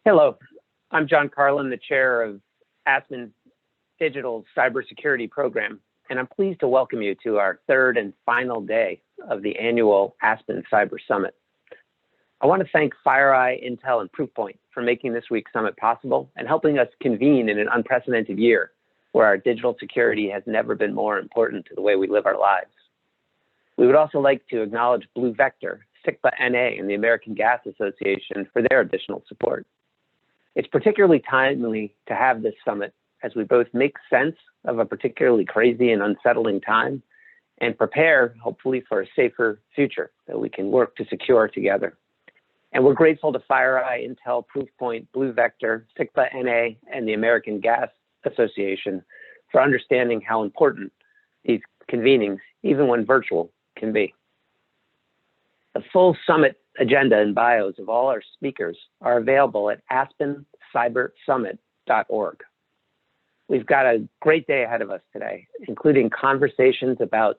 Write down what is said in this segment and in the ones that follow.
Hello, I'm John Carlin, the chair of Aspen Digital's cybersecurity program, and I'm pleased to welcome you to our third and final day of the annual Aspen Cyber Summit. I want to thank FireEye, Intel, and Proofpoint for making this week's summit possible and helping us convene in an unprecedented year where our digital security has never been more important to the way we live our lives. We would also like to acknowledge Blue Vector, SICPA-NA, and the American Gas Association for their additional support. It's particularly timely to have this summit as we both make sense of a particularly crazy and unsettling time and prepare, hopefully, for a safer future that we can work to secure together. And we're grateful to FireEye, Intel, Proofpoint, Blue Vector, SICPA-NA, and the American Gas Association for understanding how important these convenings, even when virtual, can be. The full summit agenda and bios of all our speakers are available at aspencybersummit.org. We've got a great day ahead of us today, including conversations about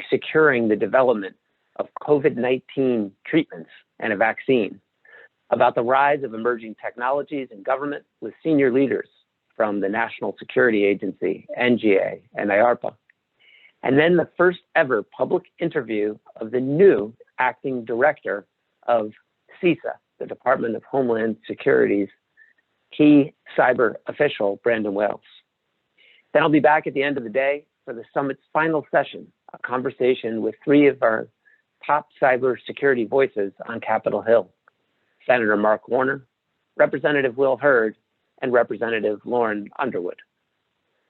securing the development of COVID-19 treatments and a vaccine, about the rise of emerging technologies in government with senior leaders from the National Security Agency, NGA, and IARPA, and then the first ever public interview of the new acting director of CISA, the Department of Homeland Security's key cyber official, Brandon Wells. Then I'll be back at the end of the day for the summit's final session, a conversation with three of our top cybersecurity voices on Capitol Hill, Senator Mark Warner, Representative Will Hurd, and Representative Lauren Underwood.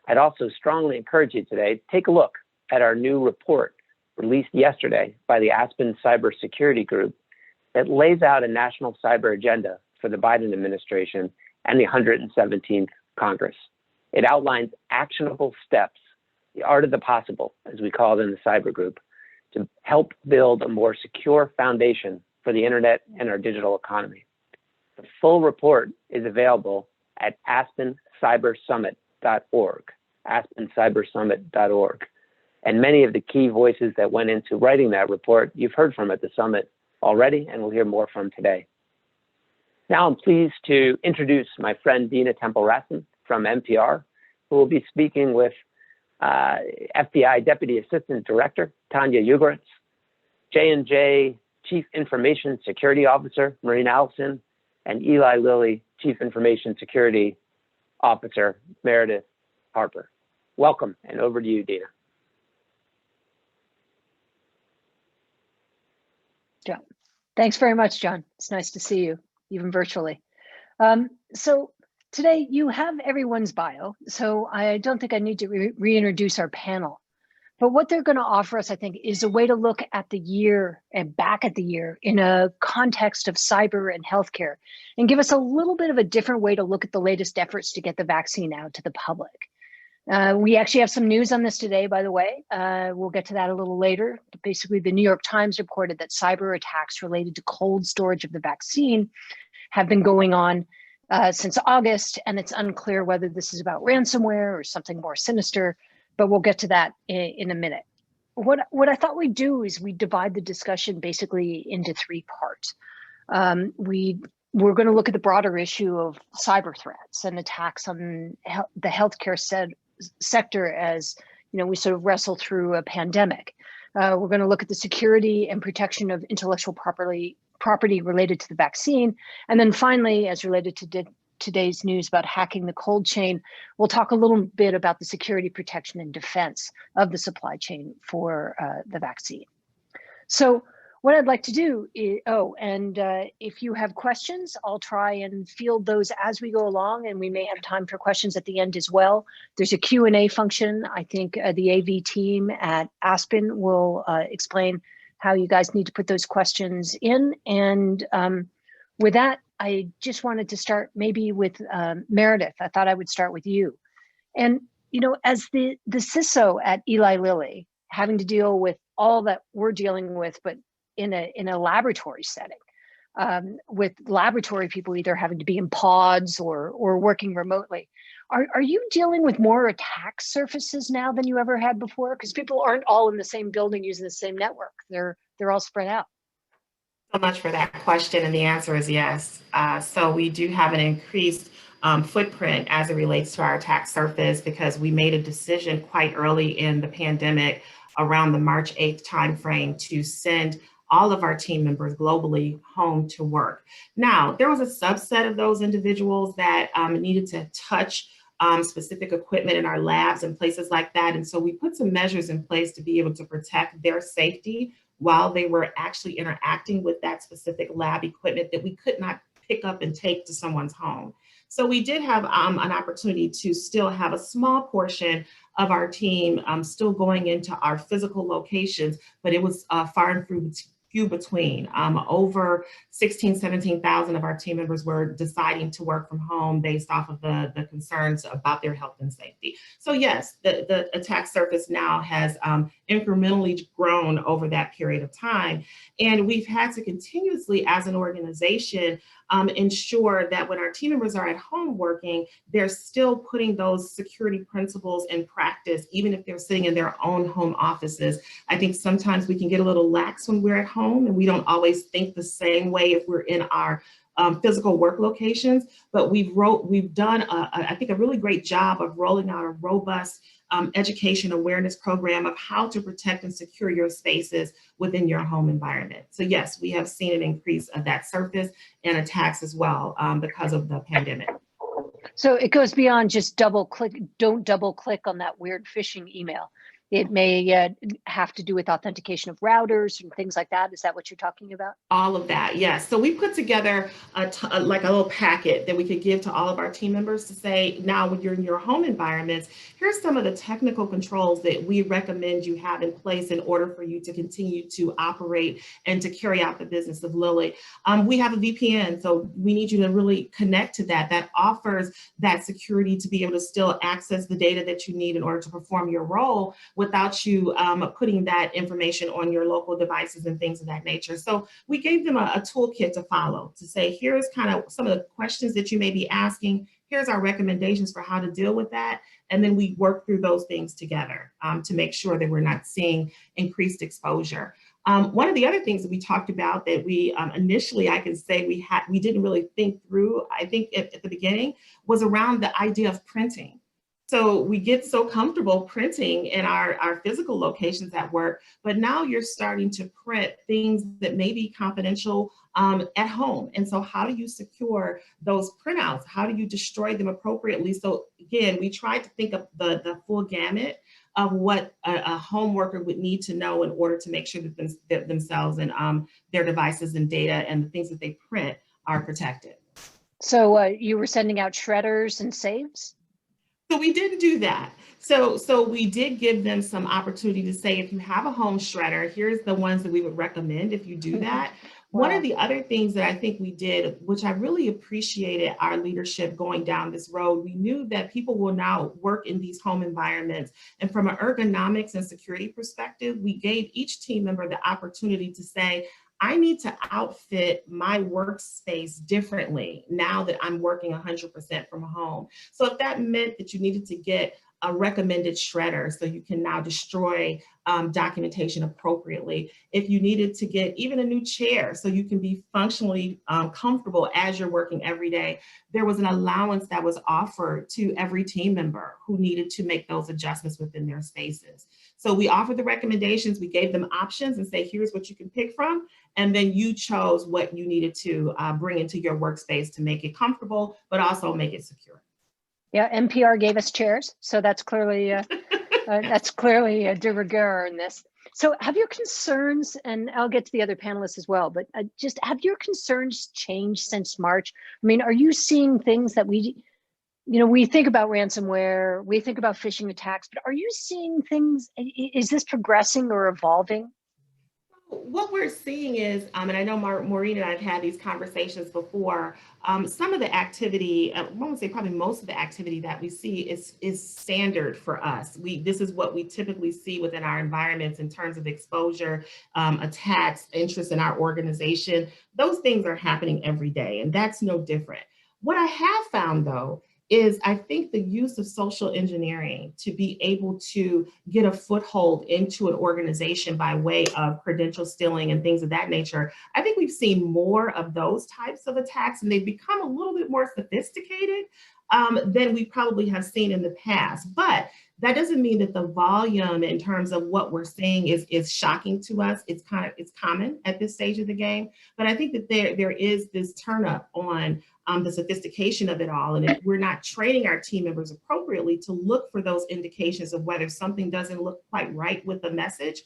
I'd also strongly encourage you today to take a look at our new report released yesterday by the Aspen Cybersecurity Group that lays out a national cyber agenda for the Biden administration and the 117th Congress. It outlines actionable steps, the art of the possible, as we call it in the cyber group, to help build a more secure foundation for the internet and our digital economy. The full report is available at aspencybersummit.org, aspencybersummit.org. And many of the key voices that went into writing that report, you've heard from at the summit already, and we'll hear more from today. Now I'm pleased to introduce my friend Dina Temple-Raston from NPR, who will be speaking with FBI Deputy Assistant Director Tonya Ugoretz, J&J Chief Information Security Officer Marene Allison, and Eli Lilly Chief Information Security Officer Meredith Harper. Welcome, and over to you, Dina. John. Thanks very much, John. It's nice to see you, even virtually. So today you have everyone's bio, so I don't think I need to reintroduce our panel. But what they're going to offer us, I think, is a way to look at the year and back at the year in a context of cyber and healthcare, and give us a little bit of a different way to look at the latest efforts to get the vaccine out to the public. We actually have some news on this today, by the way. We'll get to that a little later. But basically, the New York Times reported that cyber attacks related to cold storage of the vaccine have been going on since August, and it's unclear whether this is about ransomware or something more sinister, but we'll get to that in a minute. What I thought we'd do is we divide the discussion basically into three parts. We're going to look at the broader issue of cyber threats and attacks on the healthcare sector as we sort of wrestle through a pandemic. We're going to look at the security and protection of intellectual property related to the vaccine. And then finally, as related to today's news about hacking the cold chain, we'll talk a little bit about the security, protection, and defense of the supply chain for the vaccine. So what I'd like to do is, if you have questions, I'll try and field those as we go along, and we may have time for questions at the end as well. There's a Q&A function. I think the AV team at Aspen will explain how you guys need to put those questions in. And with that, I just wanted to start maybe with Meredith. I thought I would start with you. And as the CISO at Eli Lilly, having to deal with all that we're dealing with, but in a laboratory setting, with laboratory people either having to be in pods or working remotely. Are you dealing with more attack surfaces now than you ever had before? Because people aren't all in the same building using the same network. They're all spread out. So much for that question, and the answer is yes. So we do have an increased footprint as it relates to our attack surface because we made a decision quite early in the pandemic around the March 8th timeframe to send all of our team members globally home to work. Now, there was a subset of those individuals that needed to touch specific equipment in our labs and places like that. And so we put some measures in place to be able to protect their safety while they were actually interacting with that specific lab equipment that we could not pick up and take to someone's home. So we did have an opportunity to still have a small portion of our team still going into our physical locations, but it was far and few between. Over 16, 17,000 of our team members were deciding to work from home based off of the concerns about their health and safety. So yes, the attack surface now has incrementally grown over that period of time. And we've had to continuously, as an organization, ensure that when our team members are at home working, they're still putting those security principles in practice, even if they're sitting in their own home offices. I think sometimes we can get a little lax when we're at home and we don't always think the same way if we're in our physical work locations, but we've done, I think, a really great job of rolling out a robust education awareness program of how to protect and secure your spaces within your home environment. So yes, we have seen an increase of that surface and attacks as well because of the pandemic. So it goes beyond just don't double click on that weird phishing email. It may have to do with authentication of routers and things like that. Is that what you're talking about? All of that, yes. So we put together like a little packet that we could give to all of our team members to say, now when you're in your home environments, here's some of the technical controls that we recommend you have in place in order for you to continue to operate and to carry out the business of Lilly. We have a VPN, so we need you to really connect to that. That offers that security to be able to still access the data that you need in order to perform your role without you putting that information on your local devices and things of that nature. So we gave them a toolkit to follow to say, here's kind of some of the questions that you may be asking. Here's our recommendations for how to deal with that. And then we work through those things together to make sure that we're not seeing increased exposure. One of the other things that we talked about that we initially, I can say we didn't really think through, I think at the beginning, was around the idea of printing. So we get so comfortable printing in our physical locations at work, but now you're starting to print things that may be confidential at home. And so how do you secure those printouts? How do you destroy them appropriately? So again, we tried to think of the full gamut of what a home worker would need to know in order to make sure that themselves and their devices and data and the things that they print are protected. So you were sending out shredders and saves? So we didn't do that. So we did give them some opportunity to say, if you have a home shredder, here's the ones that we would recommend if you do that. Wow. One of the other things that I think we did, which I really appreciated our leadership going down this road, we knew that people will now work in these home environments. And from an ergonomics and security perspective, we gave each team member the opportunity to say, I need to outfit my workspace differently now that I'm working 100% from home. So if that meant that you needed to get a recommended shredder so you can now destroy documentation appropriately, if you needed to get even a new chair so you can be functionally comfortable as you're working every day, there was an allowance that was offered to every team member who needed to make those adjustments within their spaces. So we offered the recommendations, we gave them options and say, here's what you can pick from. And then you chose what you needed to bring into your workspace to make it comfortable, but also make it secure. Yeah, NPR gave us chairs, so that's clearly a de rigueur in this. So have your concerns, and I'll get to the other panelists as well, but just have your concerns changed since March? I mean, are you seeing things that we think about ransomware, we think about phishing attacks, but are you seeing things, is this progressing or evolving? What we're seeing is, and I know Marene and I have had these conversations before, some of the activity, I won't say probably most of the activity that we see is standard for us. This is what we typically see within our environments in terms of exposure, attacks, interest in our organization. Those things are happening every day, and that's no different. What I have found, though, is, I think, the use of social engineering to be able to get a foothold into an organization by way of credential stealing and things of that nature. I think we've seen more of those types of attacks, and they've become a little bit more sophisticated than we probably have seen in the past. But that doesn't mean that the volume in terms of what we're seeing is shocking to us. It's common at this stage of the game. But I think that there is this turn up on the sophistication of it all. And if we're not training our team members appropriately to look for those indications of whether something doesn't look quite right with the message,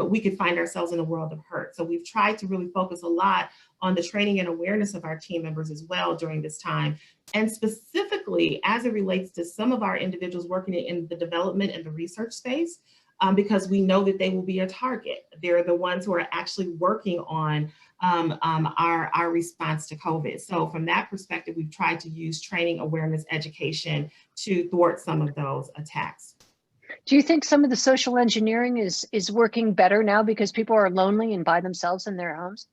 we could find ourselves in a world of hurt. So we've tried to really focus a lot on the training and awareness of our team members as well during this time. And specifically, as it relates to some of our individuals working in the development and the research space, because we know that they will be a target. They're the ones who are actually working on our response to COVID. So from that perspective, we've tried to use training, awareness, education to thwart some of those attacks. Do you think some of the social engineering is working better now because people are lonely and by themselves in their homes?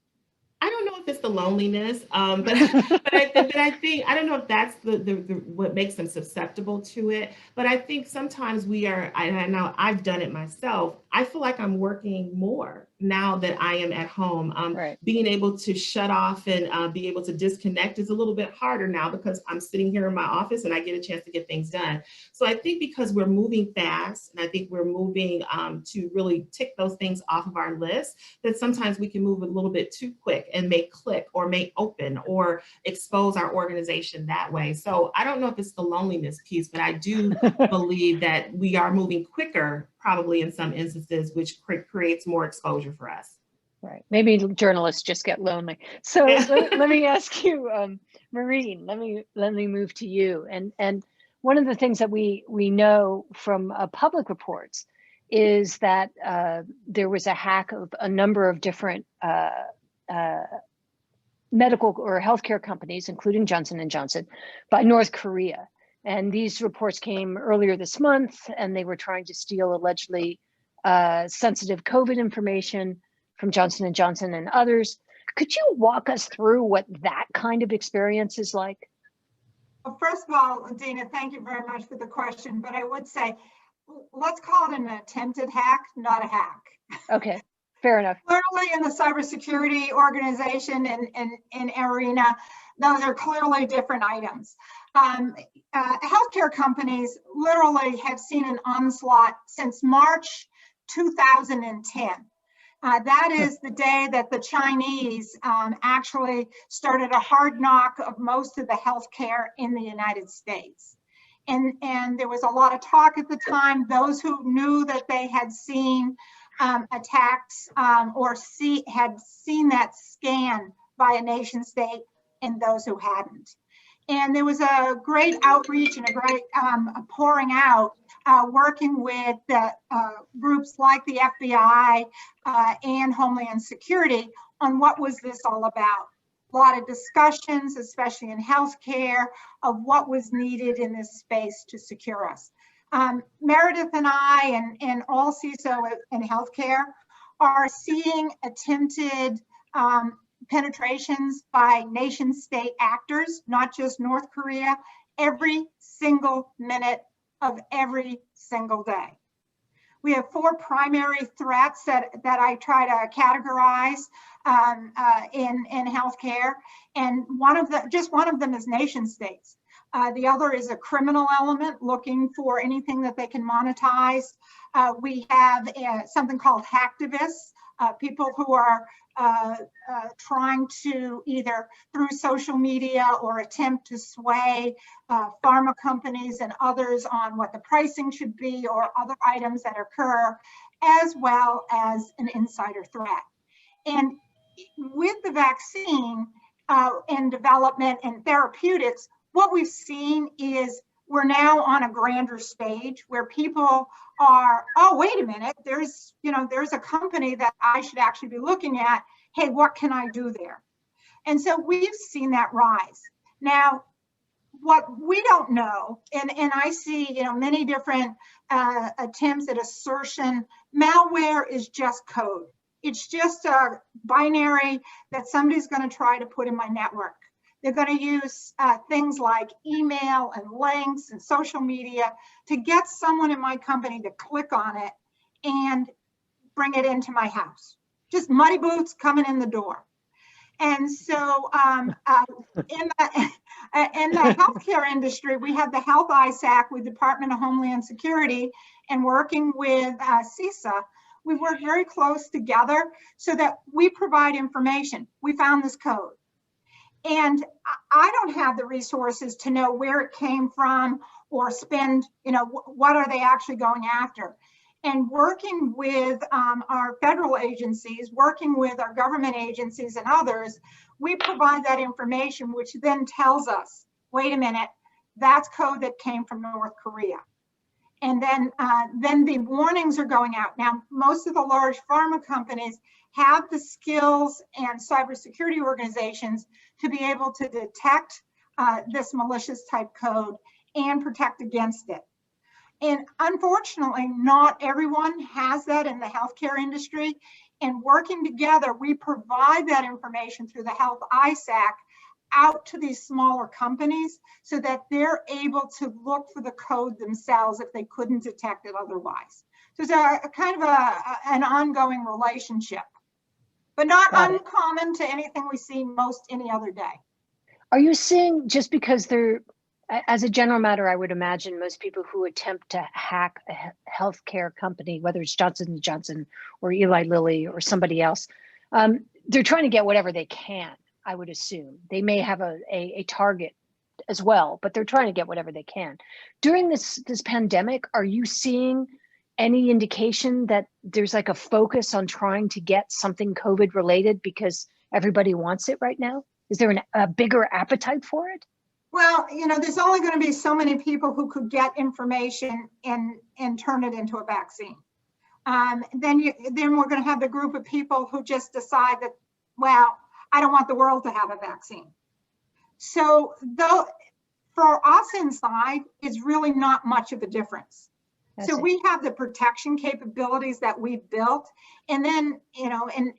I don't know if it's the loneliness, but I think, I don't know if that's the what makes them susceptible to it. But I think sometimes I know I've done it myself. I feel like I'm working more now that I am at home. Right. Being able to shut off and be able to disconnect is a little bit harder now because I'm sitting here in my office and I get a chance to get things done. So I think because we're moving fast and I think we're moving to really tick those things off of our list, that sometimes we can move a little bit too quick and may click or may open or expose our organization that way. So I don't know if it's the loneliness piece, but I do believe that we are moving quicker probably in some instances, which creates more exposure for us. Right. Maybe journalists just get lonely. So let me ask you, Marene, let me move to you. And one of the things that we know from public reports is that there was a hack of a number of different medical or healthcare companies, including Johnson & Johnson, by North Korea. And these reports came earlier this month, and they were trying to steal allegedly sensitive COVID information from Johnson & Johnson and others. Could you walk us through what that kind of experience is like? Well, first of all, Dina, thank you very much for the question, but I would say, let's call it an attempted hack, not a hack. Okay, fair enough. Clearly in the cybersecurity organization and arena, those are clearly different items. Healthcare companies literally have seen an onslaught since March 2010. That is the day that the Chinese actually started a hard knock of most of the healthcare in the United States. And there was a lot of talk at the time. Those who knew that they had seen attacks or had seen that scan by a nation state, and those who hadn't. And there was a great outreach and a great pouring out, working with groups like the FBI and Homeland Security on what was this all about. A lot of discussions, especially in healthcare, of what was needed in this space to secure us. Meredith and I and all CISO in healthcare are seeing attempted penetrations by nation state actors, not just North Korea, every single minute of every single day. We have 4 primary threats that I try to categorize in healthcare, and one of them is nation states. The other is a criminal element looking for anything that they can monetize. We have something called hacktivists, people who are trying to either through social media or attempt to sway pharma companies and others on what the pricing should be or other items that occur, as well as an insider threat. And with the vaccine in development and therapeutics, what we've seen is we're now on a grander stage where people are, oh, wait a minute, there's a company that I should actually be looking at. Hey, what can I do there? And so we've seen that rise. Now, what we don't know, and I see many different attempts at assertion, malware is just code. It's just a binary that somebody's going to try to put in my network. They're going to use things like email and links and social media to get someone in my company to click on it and bring it into my house. Just muddy boots coming in the door. And so in the healthcare industry, we have the Health ISAC with Department of Homeland Security, and working with CISO, we work very close together so that we provide information. We found this code. And I don't have the resources to know where it came from or spend, what are they actually going after? And working with our federal agencies, working with our government agencies and others, we provide that information, which then tells us, wait a minute, that's code that came from North Korea. And then the warnings are going out. Now, most of the large pharma companies have the skills and cybersecurity organizations to be able to detect this malicious type code and protect against it. And unfortunately, not everyone has that in the healthcare industry. And working together, we provide that information through the Health ISAC out to these smaller companies so that they're able to look for the code themselves if they couldn't detect it otherwise. So it's a kind of an ongoing relationship, but not uncommon to anything we see most any other day. Are you seeing, just because they're, as a general matter, I would imagine most people who attempt to hack a healthcare company, whether it's Johnson & Johnson or Eli Lilly or somebody else, they're trying to get whatever they can, I would assume. They may have a target as well, but they're trying to get whatever they can. During this pandemic, are you seeing any indication that there's like a focus on trying to get something COVID related because everybody wants it right now? Is there a bigger appetite for it? Well, there's only going to be so many people who could get information and turn it into a vaccine. Then we're going to have the group of people who just decide that, well, I don't want the world to have a vaccine. So for us inside, it's really not much of a difference. So we have the protection capabilities that we've built. And then,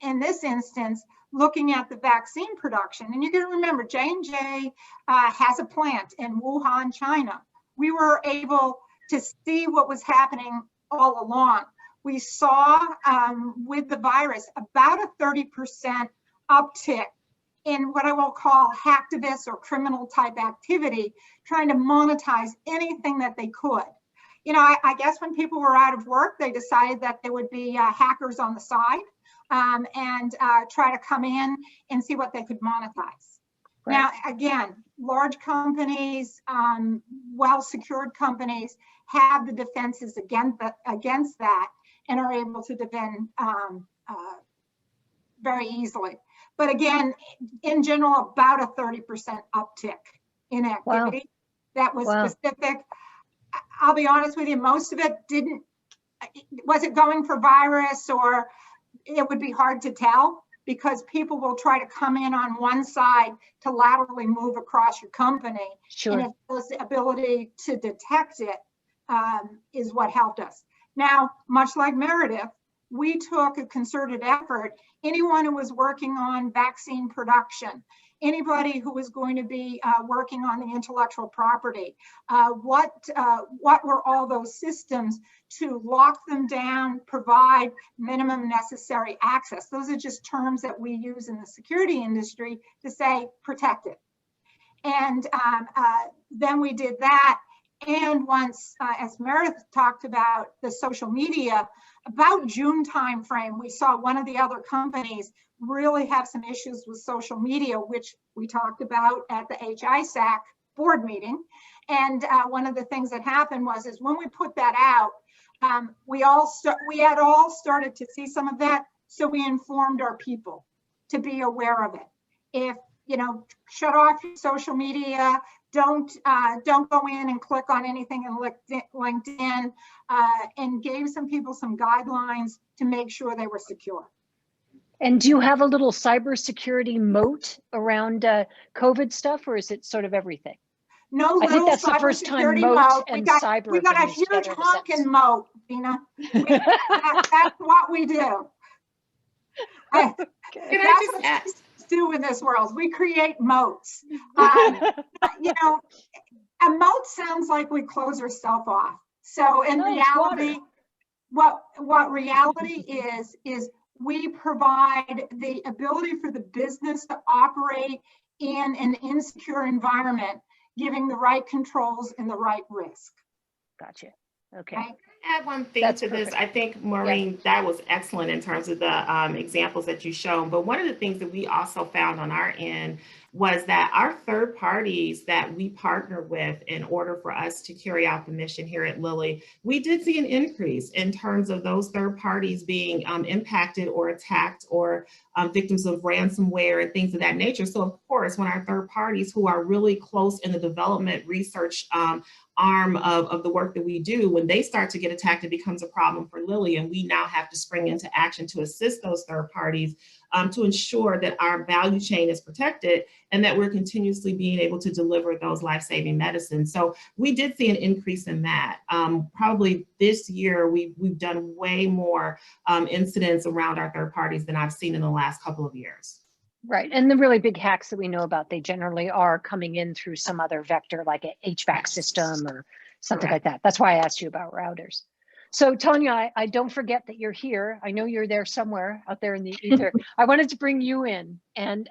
in this instance, looking at the vaccine production, and you're going to remember J&J has a plant in Wuhan, China. We were able to see what was happening all along. We saw with the virus about a 30% uptick in what I will call hacktivist or criminal type activity, trying to monetize anything that they could. I guess when people were out of work, they decided that there would be hackers on the side and try to come in and see what they could monetize. Right. Now, again, large companies, well-secured companies have the defenses against that and are able to defend very easily. But again, in general, about a 30% uptick in activity. Wow. That was specific. I'll be honest with you, most of it wasn't going for virus, or it would be hard to tell because people will try to come in on one side to laterally move across your company. Sure. And the ability to detect it is what helped us. Now, much like Meredith, we took a concerted effort. Anyone who was working on vaccine production, anybody who was going to be working on the intellectual property, what were all those systems to lock them down, provide minimum necessary access. Those are just terms that we use in the security industry to say protect it. And then we did that. And once, as Meredith talked about the social media, about June timeframe, we saw one of the other companies really have some issues with social media, which we talked about at the HISAC board meeting. And one of the things that happened is when we put that out, we had all started to see some of that. So we informed our people to be aware of it. If, shut off your social media, don't go in and click on anything in LinkedIn, and gave some people some guidelines to make sure they were secure. And do you have a little cybersecurity moat around COVID stuff, or is it sort of everything? No, I think that's the first time moat and cyber. We got a huge honking moat, Dina. That's what we do. Can I just ask? do in this world. We create moats. You know, a moat sounds like we close ourselves off. So in reality, what reality is we provide the ability for the business to operate in an insecure environment, giving the right controls and the right risk. Gotcha. Okay. Right? Add one thing That's to perfect. this. I think, Maureen, that was excellent in terms of the examples that you've shown. But one of the things that we also found on our end was that our third parties that we partner with in order for us to carry out the mission here at Lilly, we did see an increase in terms of those third parties being impacted or attacked or victims of ransomware and things of that nature. So of course, when our third parties who are really close in the development research arm of the work that we do, when they start to get attacked, it becomes a problem for Lilly, and we now have to spring into action to assist those third parties to ensure that our value chain is protected and that we're continuously being able to deliver those life-saving medicines. So we did see an increase in that. Probably this year, we've done way more incidents around our third parties than I've seen in the last couple of years. Right. And the really big hacks that we know about, they generally are coming in through some other vector, like an HVAC system or something like that. That's why I asked you about routers. So Tonya, I don't forget that you're here. I know you're there somewhere out there in the ether. I wanted to bring you in, and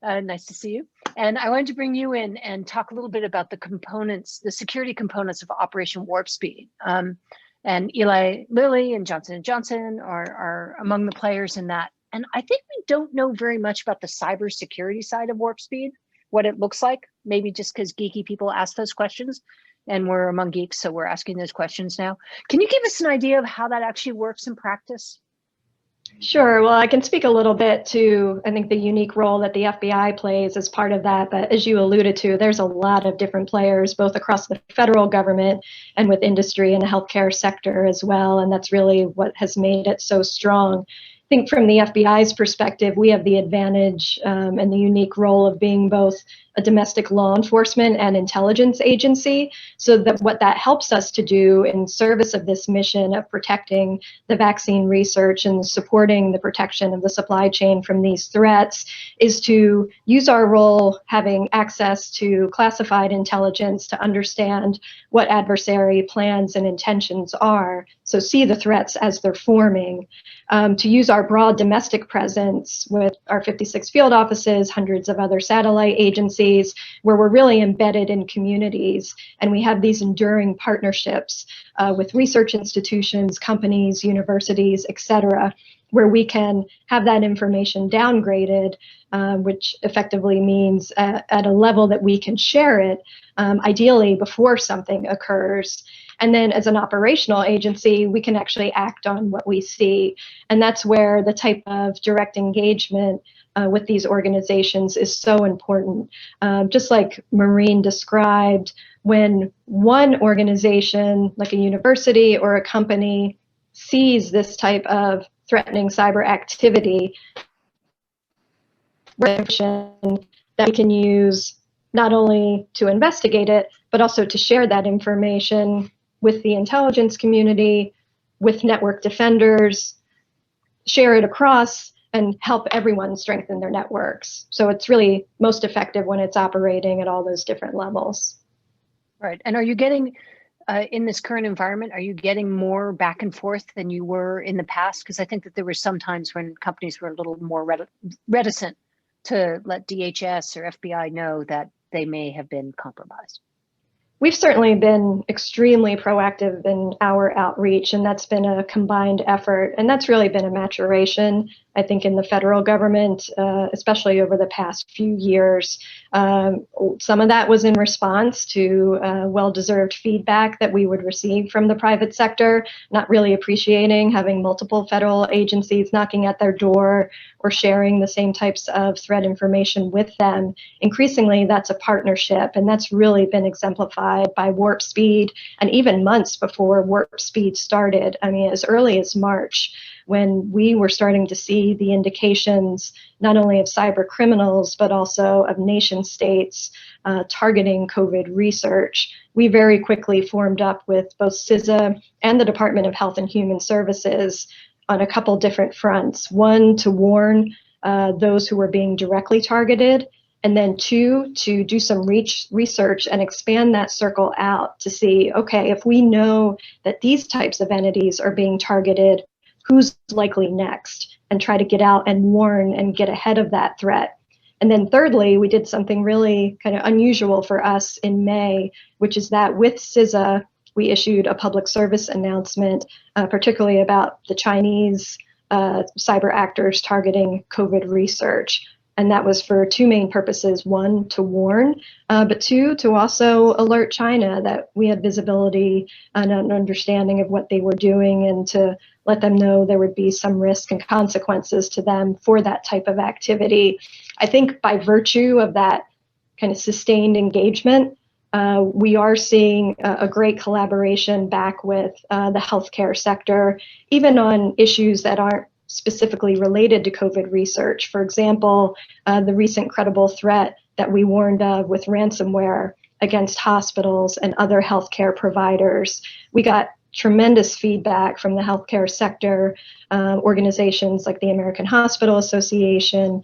nice to see you. And I wanted to bring you in and talk a little bit about the components, the security components of Operation Warp Speed. And Eli Lilly and Johnson & Johnson are among the players in that. And I think we don't know very much about the cybersecurity side of Warp Speed, what it looks like, maybe just because geeky people ask those questions. And we're among geeks, so we're asking those questions now. Can you give us an idea of how that actually works in practice? Sure. Well, I can speak a little bit to, I think, the unique role that the FBI plays as part of that. But as you alluded to, there's a lot of different players, both across the federal government and with industry and the healthcare sector as well. And that's really what has made it so strong. I think from the FBI's perspective, we have the advantage and the unique role of being both a domestic law enforcement and intelligence agency. So that what that helps us to do in service of this mission of protecting the vaccine research and supporting the protection of the supply chain from these threats is to use our role having access to classified intelligence to understand what adversary plans and intentions are. So see the threats as they're forming. To use our broad domestic presence with our 56 field offices, hundreds of other satellite agencies, where we're really embedded in communities. And we have these enduring partnerships with research institutions, companies, universities, et cetera, where we can have that information downgraded, which effectively means at a level that we can share it, ideally before something occurs. And then as an operational agency, we can actually act on what we see. And that's where the type of direct engagement with these organizations is so important. Just like Marene described, when one organization, like a university or a company, sees this type of threatening cyber activity, that we can use not only to investigate it, but also to share that information with the intelligence community, with network defenders, share it across, and help everyone strengthen their networks. So it's really most effective when it's operating at all those different levels. Right. And are you getting, in this current environment, are you getting more back and forth than you were in the past? Because I think that there were some times when companies were a little more reticent to let DHS or FBI know that they may have been compromised. We've certainly been extremely proactive in our outreach, and that's been a combined effort. And that's really been a maturation, I think, in the federal government, especially over the past few years. Some of that was in response to well-deserved feedback that we would receive from the private sector, not really appreciating having multiple federal agencies knocking at their door or sharing the same types of threat information with them. Increasingly, that's a partnership, and that's really been exemplified by Warp Speed, and even months before Warp Speed started. I mean, as early as March, when we were starting to see the indications not only of cyber criminals, but also of nation states targeting COVID research, we very quickly formed up with both CISO and the Department of Health and Human Services on a couple different fronts. One, to warn those who were being directly targeted. And then 2, to do some research and expand that circle out to see, okay, if we know that these types of entities are being targeted, who's likely next? And try to get out and warn and get ahead of that threat. And then thirdly, we did something really kind of unusual for us in May, which is that with CISA, we issued a public service announcement, particularly about the Chinese cyber actors targeting COVID research. And that was for 2 main purposes. 1, to warn, but 2, to also alert China that we had visibility and an understanding of what they were doing, and to let them know there would be some risk and consequences to them for that type of activity. I think by virtue of that kind of sustained engagement, we are seeing a great collaboration back with the healthcare sector, even on issues that aren't specifically related to COVID research. For example, the recent credible threat that we warned of with ransomware against hospitals and other healthcare providers. We got tremendous feedback from the healthcare sector, organizations like the American Hospital Association,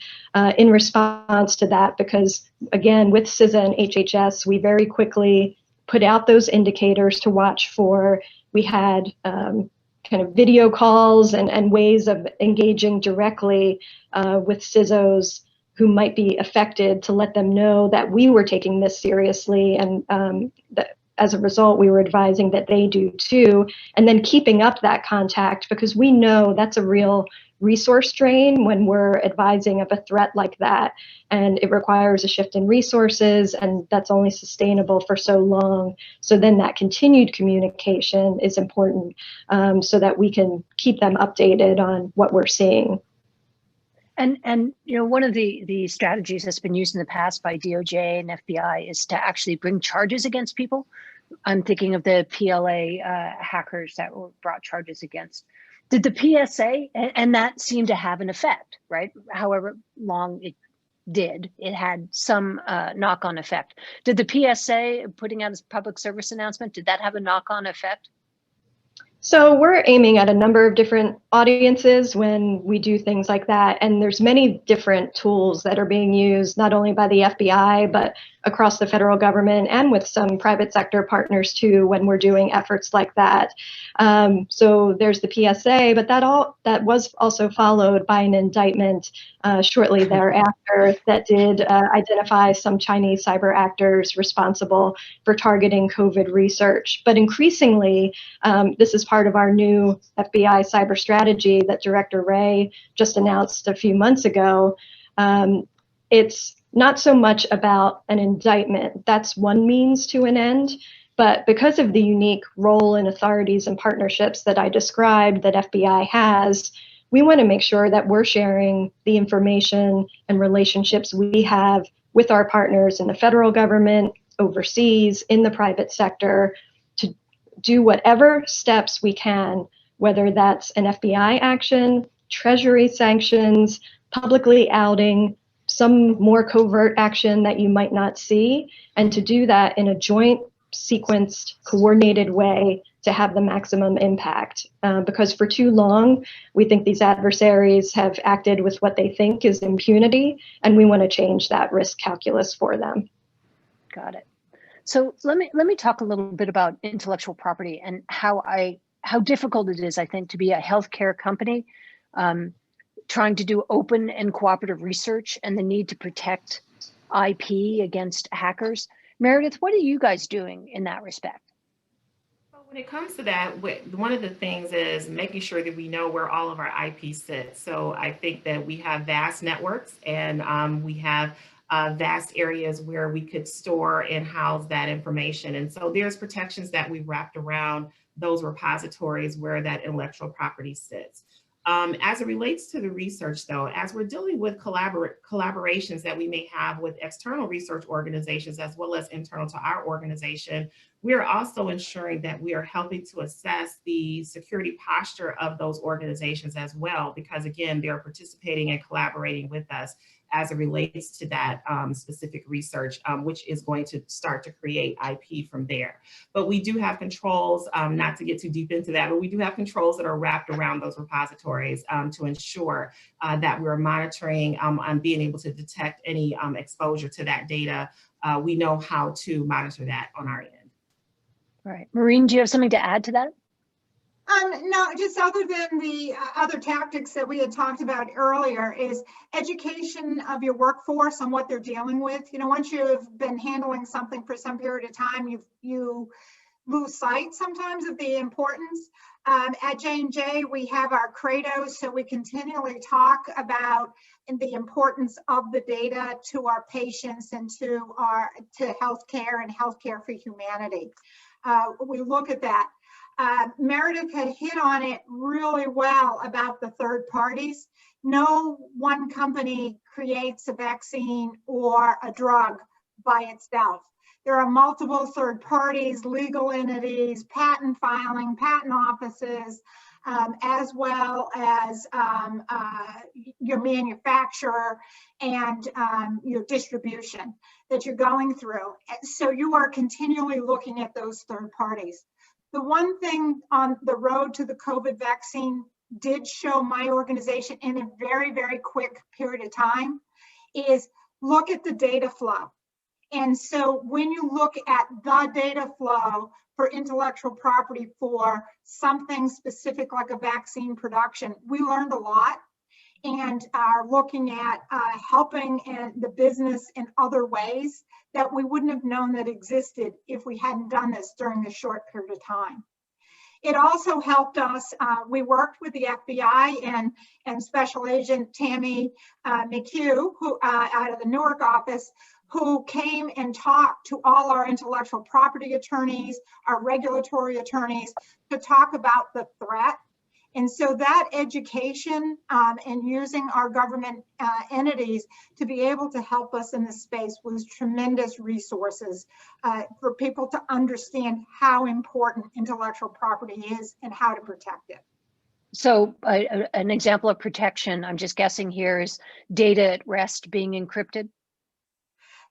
in response to that, because again, with CISA and HHS, we very quickly put out those indicators to watch for. We had kind of video calls and ways of engaging directly with CISOs who might be affected, to let them know that we were taking this seriously, and that as a result, we were advising that they do too, and then keeping up that contact, because we know that's a real resource drain when we're advising of a threat like that, and it requires a shift in resources, and that's only sustainable for so long. So then that continued communication is important, so that we can keep them updated on what we're seeing. And you know, one of the strategies that's been used in the past by DOJ and FBI is to actually bring charges against people. I'm thinking of the PLA hackers that were brought charges against. Did the PSA, and that seemed to have an effect, right? However long it did, it had some knock-on effect. Did the PSA putting out its public service announcement, did that have a knock-on effect? So we're aiming at a number of different audiences when we do things like that. And there's many different tools that are being used, not only by the FBI, but across the federal government and with some private sector partners too, when we're doing efforts like that. So there's the PSA, but that was also followed by an indictment shortly thereafter that did identify some Chinese cyber actors responsible for targeting COVID research. But increasingly, this is part of our new FBI cyber strategy that Director Wray just announced a few months ago. It's not so much about an indictment. That's one means to an end. But because of the unique role and authorities and partnerships that I described that FBI has, we want to make sure that we're sharing the information and relationships we have with our partners in the federal government, overseas, in the private sector, to do whatever steps we can, whether that's an FBI action, Treasury sanctions, publicly outing, some more covert action that you might not see, and to do that in a joint, sequenced, coordinated way to have the maximum impact. Because for too long, we think these adversaries have acted with what they think is impunity, and we want to change that risk calculus for them. Got it. So let me talk a little bit about intellectual property and how difficult it is, I think, to be a healthcare company trying to do open and cooperative research and the need to protect IP against hackers. Meredith, what are you guys doing in that respect? When it comes to that, one of the things is making sure that we know where all of our IP sits. So I think that we have vast networks, and we have vast areas where we could store and house that information. And so there's protections that we've wrapped around those repositories where that intellectual property sits. As it relates to the research, though, as we're dealing with collaborations that we may have with external research organizations as well as internal to our organization, we are also ensuring that we are helping to assess the security posture of those organizations as well, because again, they're participating and collaborating with us as it relates to that specific research, which is going to start to create IP from there. But we do have controls, not to get too deep into that, but we do have controls that are wrapped around those repositories to ensure that we're monitoring and being able to detect any exposure to that data. We know how to monitor that on our end. All right, Marene, do you have something to add to that? No, just other than the other tactics that we had talked about earlier is education of your workforce on what they're dealing with. You know, once you've been handling something for some period of time, you lose sight sometimes of the importance. At J&J, we have our credo, so we continually talk about the importance of the data to our patients and to healthcare and healthcare for humanity. We look at that. Meredith had hit on it really well about the third parties. No one company creates a vaccine or a drug by itself. There are multiple third parties, legal entities, patent filing, patent offices, as well as your manufacturer and your distribution that you're going through. So you are continually looking at those third parties. The one thing on the road to the COVID vaccine did show my organization in a very, very quick period of time is look at the data flow. And so when you look at the data flow for intellectual property for something specific like a vaccine production, we learned a lot and are looking at helping the business in other ways that we wouldn't have known that existed if we hadn't done this during this short period of time. It also helped us, we worked with the FBI and Special Agent Tammy McHugh, who out of the Newark office, who came and talked to all our intellectual property attorneys, our regulatory attorneys, to talk about the threat. And so that education and using our government entities to be able to help us in this space was tremendous resources for people to understand how important intellectual property is and how to protect it. So an example of protection, I'm just guessing here, is data at rest being encrypted?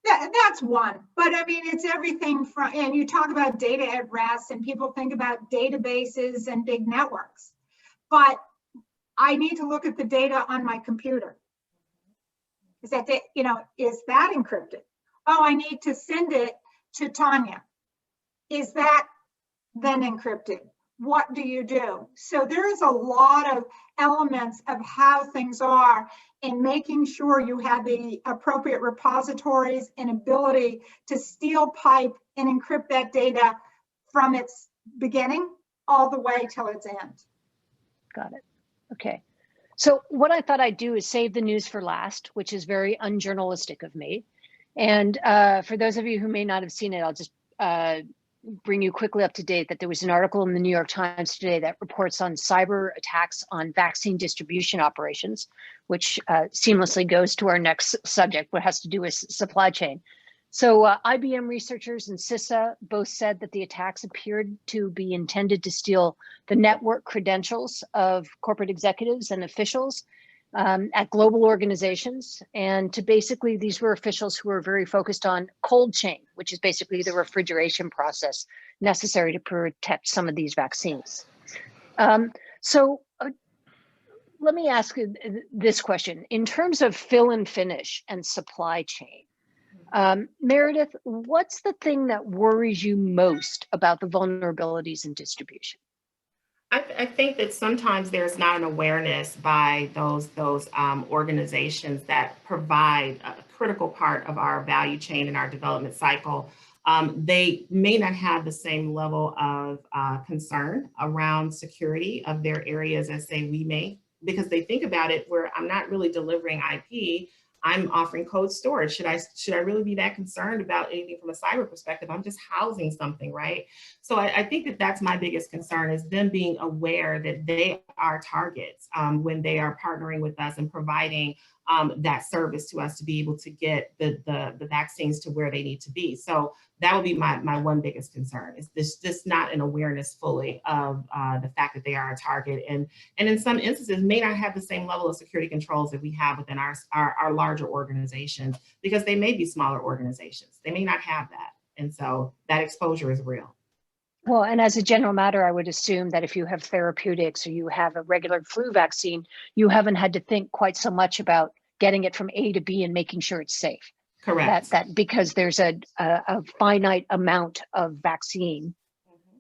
That's one, but I mean, it's everything from, and you talk about data at rest and people think about databases and big networks. But I need to look at the data on my computer. Is that, is that encrypted? Oh, I need to send it to Tonya. Is that then encrypted? What do you do? So there's a lot of elements of how things are in making sure you have the appropriate repositories and ability to steal pipe and encrypt that data from its beginning all the way till its end. Got it. Okay. So what I thought I'd do is save the news for last, which is very unjournalistic of me. And for those of you who may not have seen it, I'll just bring you quickly up to date that there was an article in the New York Times today that reports on cyber attacks on vaccine distribution operations, which seamlessly goes to our next subject, what has to do with supply chain. So IBM researchers and CISO both said that the attacks appeared to be intended to steal the network credentials of corporate executives and officials at global organizations. And to basically, these were officials who were very focused on cold chain, which is basically the refrigeration process necessary to protect some of these vaccines. So let me ask this question. In terms of fill and finish and supply chain, Meredith, what's the thing that worries you most about the vulnerabilities in distribution? I think that sometimes there's not an awareness by those organizations that provide a critical part of our value chain and our development cycle. They may not have the same level of concern around security of their areas as, say, we may, because they think about it where I'm not really delivering IP. I'm offering code storage. Should I really be that concerned about anything from a cyber perspective? I'm just housing something, right? So I think that that's my biggest concern, is them being aware that they are targets when they are partnering with us and providing that service to us to be able to get the vaccines to where they need to be. So that would be my one biggest concern, is this not an awareness fully of the fact that they are a target, and in some instances may not have the same level of security controls that we have within our larger organizations, because they may be smaller organizations. They may not have that. And so that exposure is real. Well, and as a general matter, I would assume that if you have therapeutics or you have a regular flu vaccine, you haven't had to think quite so much about getting it from A to B and making sure it's safe. Correct. That because there's a finite amount of vaccine,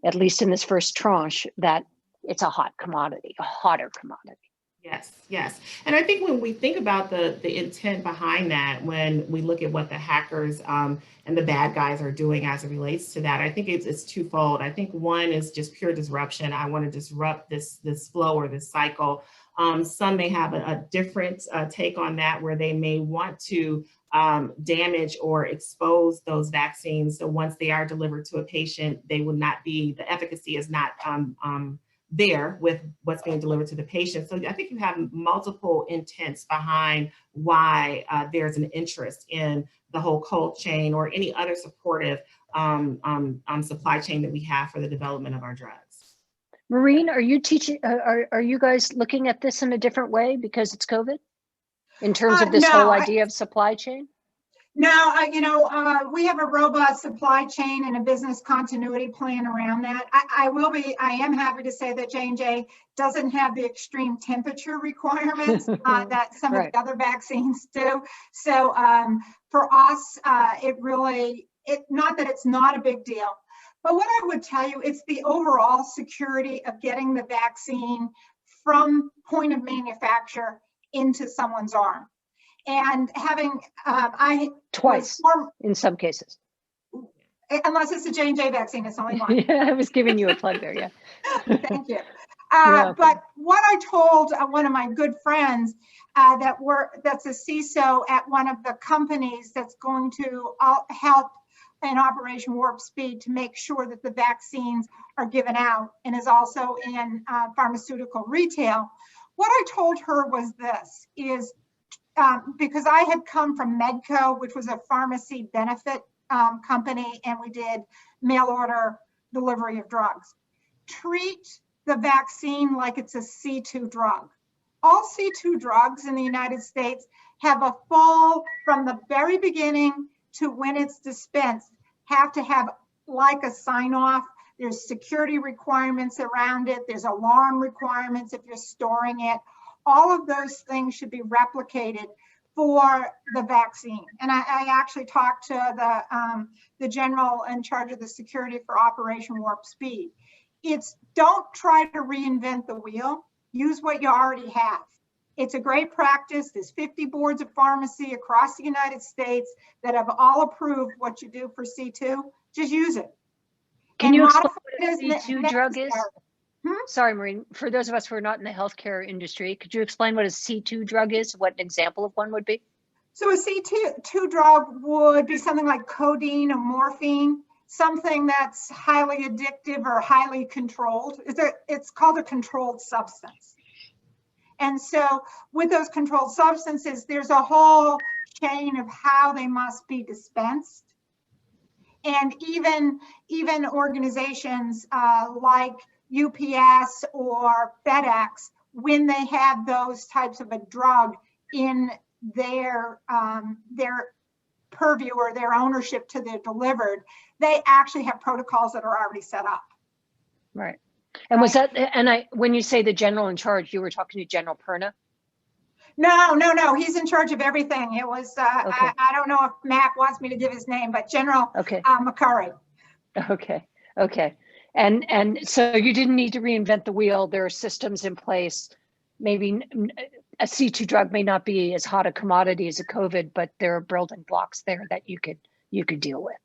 at least in this first tranche, that it's a hot commodity, a hotter commodity. Yes, yes. And I think when we think about the intent behind that, when we look at what the hackers and the bad guys are doing as it relates to that, I think it's twofold. I think one is just pure disruption. I want to disrupt this flow or this cycle. Some may have a different take on that, where they may want to damage or expose those vaccines. So once they are delivered to a patient, they will not be, the efficacy is not there with what's being delivered to the patient. So I think you have multiple intents behind why there's an interest in the whole cold chain or any other supportive supply chain that we have for the development of our drugs. Marene, are you teaching? Are you guys looking at this in a different way because it's COVID, in terms of this whole idea of supply chain? No, we have a robust supply chain and a business continuity plan around that. I am happy to say that J&J doesn't have the extreme temperature requirements that some of the other vaccines do. So for us, not that it's not a big deal, but what I would tell you, it's the overall security of getting the vaccine from point of manufacture into someone's arm. And having, twice in some cases. Unless it's a J&J vaccine, it's only one. Yeah, I was giving you a plug there, yeah. Thank you. But what I told one of my good friends that's a CISO at one of the companies that's going to help in Operation Warp Speed to make sure that the vaccines are given out, and is also in pharmaceutical retail. What I told her was this, is because I had come from Medco, which was a pharmacy benefit company, and we did mail order delivery of drugs. Treat the vaccine like it's a C2 drug. All C2 drugs in the United States have a full, from the very beginning to when it's dispensed, have to have like a sign off. There's security requirements around it. There's alarm requirements if you're storing it. All of those things should be replicated for the vaccine. And I actually talked to the general in charge of the security for Operation Warp Speed. It's, don't try to reinvent the wheel. Use what you already have. It's a great practice. There's 50 boards of pharmacy across the United States that have all approved what you do for C2. Just use it. Can you explain what a C2 drug is? Sorry, Marene, for those of us who are not in the healthcare industry, could you explain what a C2 drug is? What an example of one would be? So a C2 drug would be something like codeine or morphine, something that's highly addictive or highly controlled. It's called a controlled substance. And so with those controlled substances, there's a whole chain of how they must be dispensed. And even organizations like UPS or FedEx, when they have those types of a drug in their purview or their ownership to their delivered, they actually have protocols that are already set up. Right. And was that, when you say the general in charge, you were talking to General Perna? No. He's in charge of everything. It was, okay. I don't know if Mac wants me to give his name, but General McCurry. Okay. And so you didn't need to reinvent the wheel. There are systems in place. Maybe a C2 drug may not be as hot a commodity as a COVID, but there are building blocks there that you could deal with.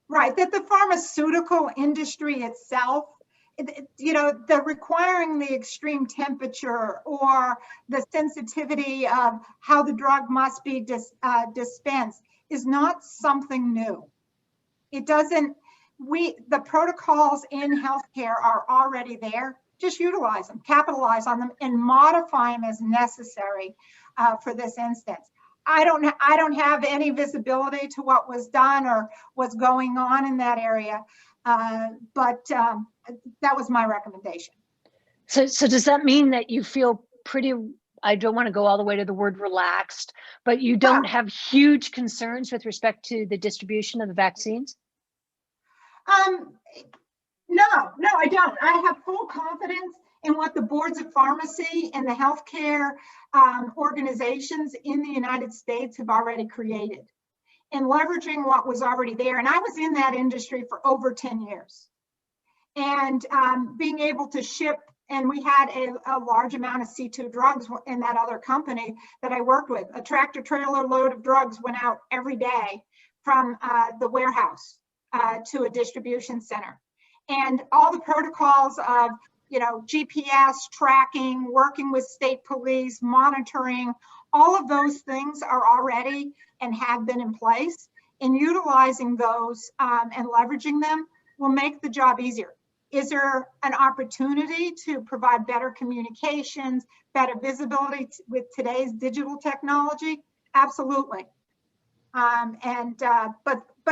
Right, that the pharmaceutical industry itself, the requiring the extreme temperature or the sensitivity of how the drug must be dispensed is not something new. It doesn't, the protocols in healthcare are already there. Just utilize them, capitalize on them, and modify them as necessary for this instance. I don't have any visibility to what was done or what's going on in that area, but that was my recommendation. So does that mean that you feel pretty, I don't want to go all the way to the word relaxed, but you don't have huge concerns with respect to the distribution of the vaccines? No, I don't. I have full confidence in what the boards of pharmacy and the healthcare organizations in the United States have already created, and leveraging what was already there. And I was in that industry for over 10 years. And being able to ship, and we had a large amount of C2 drugs in that other company that I worked with. A tractor trailer load of drugs went out every day from the warehouse to a distribution center. And all the protocols of, GPS tracking, working with state police, monitoring, all of those things are already and have been in place. And utilizing those and leveraging them will make the job easier. Is there an opportunity to provide better communications, better visibility with today's digital technology? Absolutely. But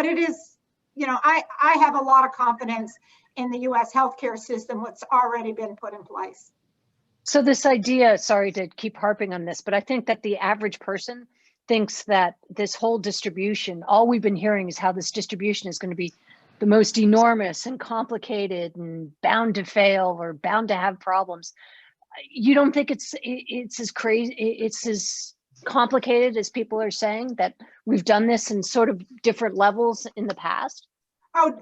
it is, I have a lot of confidence in the U.S. healthcare system, what's already been put in place. So this idea, sorry to keep harping on this, but I think that the average person thinks that this whole distribution, all we've been hearing is how this distribution is going to be the most enormous and complicated and bound to fail or bound to have problems. You don't think it's as crazy, it's as complicated as people are saying, that we've done this in sort of different levels in the past? Oh,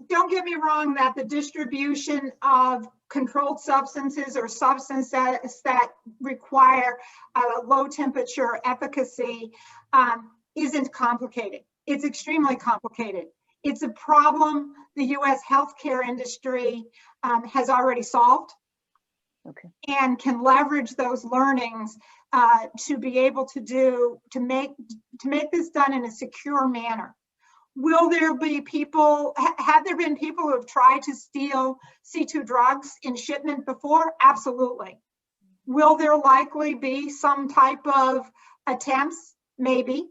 don't get me wrong that the distribution of controlled substances or substances that require low temperature efficacy isn't complicated. It's extremely complicated. It's a problem the U.S. healthcare industry has already solved, and can leverage those learnings to be able to make this done in a secure manner. Will there be people, have there been people who have tried to steal C2 drugs in shipment before? Absolutely. Will there likely be some type of attempts? Maybe.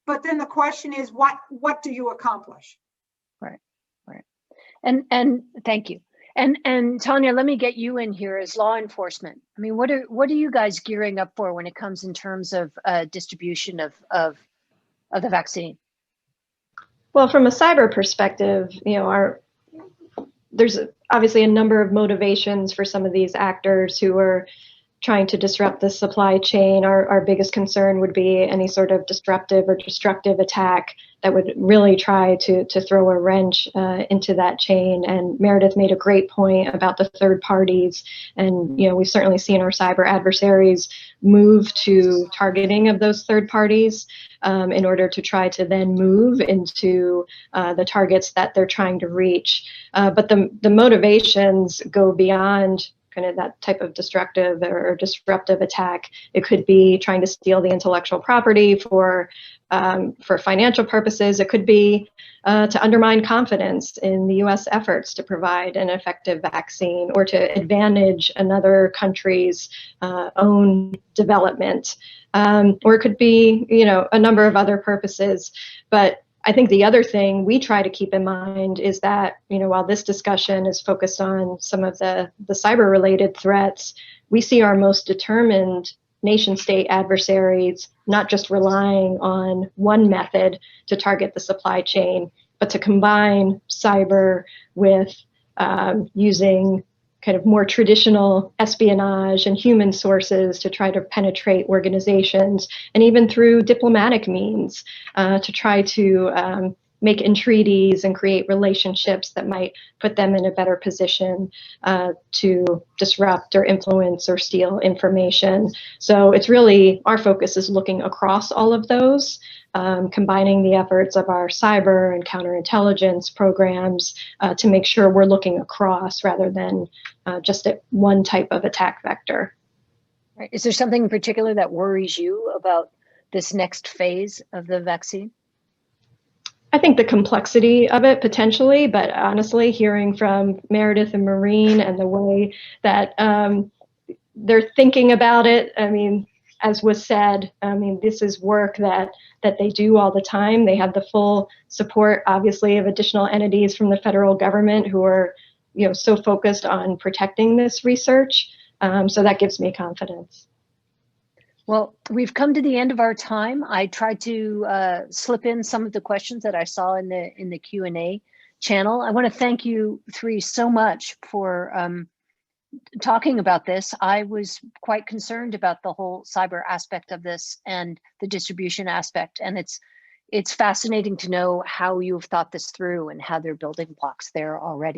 But then the question is, what do you accomplish? Right. And thank you. And Tonya, let me get you in here as law enforcement. I mean, what are you guys gearing up for when it comes in terms of distribution of the vaccine? Well, from a cyber perspective, there's obviously a number of motivations for some of these actors who are trying to disrupt the supply chain. Our biggest concern would be any sort of disruptive or destructive attack that would really try to throw a wrench into that chain. And Meredith made a great point about the third parties. And we've certainly seen our cyber adversaries move to targeting of those third parties in order to try to then move into the targets that they're trying to reach. But the motivations go beyond kind of that type of destructive or disruptive attack. It could be trying to steal the intellectual property for financial purposes. It could be to undermine confidence in the U.S. efforts to provide an effective vaccine, or to advantage another country's own development. Or it could be, a number of other purposes. But I think the other thing we try to keep in mind is that, while this discussion is focused on some of the cyber-related threats, we see our most determined nation-state adversaries not just relying on one method to target the supply chain, but to combine cyber with using kind of more traditional espionage and human sources to try to penetrate organizations, and even through diplomatic means to try to make entreaties and create relationships that might put them in a better position to disrupt or influence or steal information. So it's really, our focus is looking across all of those, combining the efforts of our cyber and counterintelligence programs to make sure we're looking across rather than just at one type of attack vector. Right. Is there something in particular that worries you about this next phase of the vaccine? I think the complexity of it potentially, but honestly, hearing from Meredith and Marene and the way that they're thinking about it, I mean, as was said, I mean, this is work that they do all the time. They have the full support, obviously, of additional entities from the federal government who are, so focused on protecting this research. So that gives me confidence. Well, we've come to the end of our time. I tried to slip in some of the questions that I saw in the Q&A channel. I want to thank you three so much for talking about this. I was quite concerned about the whole cyber aspect of this and the distribution aspect, and it's fascinating to know how you've thought this through and how there are building blocks there already.